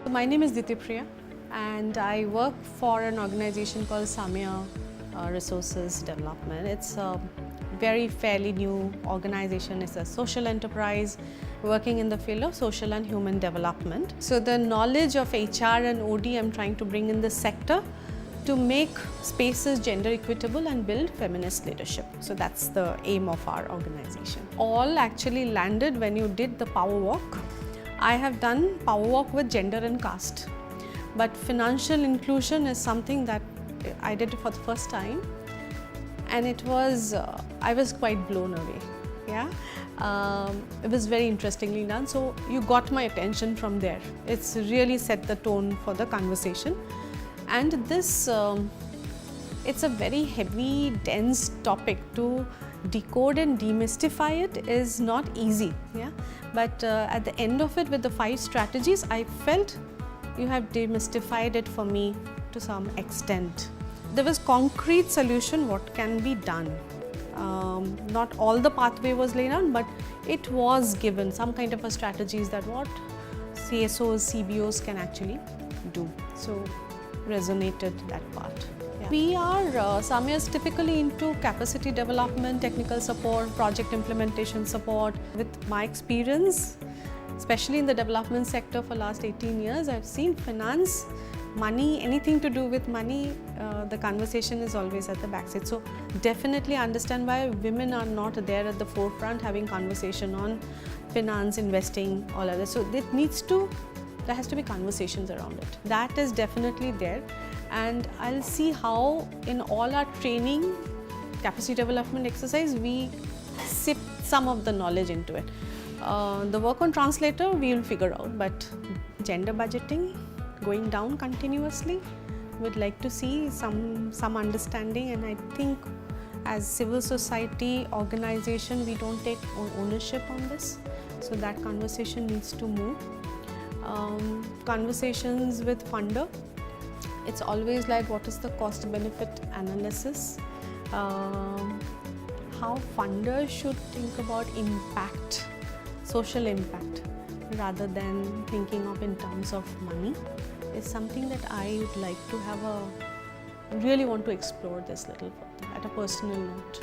My name is Ditipriya and I work for an organization called Samya Resources Development. It's a very fairly new organization. It's a social enterprise working in the field of social and human development. So the knowledge of HR and OD I'm trying to bring in this sector to make spaces gender equitable and build feminist leadership. So that's the aim of our organization. All actually landed when you did the power walk. I have done power walk with gender and caste, but financial inclusion is something that I did for the first time, and it was I was quite blown away. It was very interestingly done, so you got my attention from there. It's really set the tone for the conversation, and this it's a very heavy, dense topic. To decode and demystify it is not easy, but at the end of it, with the 5 strategies, I felt you have demystified it for me to some extent. There was concrete solution what can be done. Not all the pathway was laid out, but it was given some kind of a strategies that what CSOs, CBOs can actually do. So resonated that part. We are Samya is typically into capacity development, technical support, project implementation support. With my experience, especially in the development sector for last 18 years, I've seen finance, money, anything to do with money, the conversation is always at the backside. So definitely understand why women are not there at the forefront having conversation on finance, investing, all of that. So there has to be conversations around it. That is definitely there, and I'll see how in all our training, capacity development exercise, we sip some of the knowledge into it. The work on translator we will figure out, but gender budgeting going down continuously, we'd like to see some understanding, and I think as civil society organization we don't take ownership on this, so that conversation needs to move. Conversations with funder, it's always like what is the cost benefit analysis, how funders should think about impact, social impact, rather than thinking of in terms of money, is something that I would like to have really want to explore this little further at a personal note.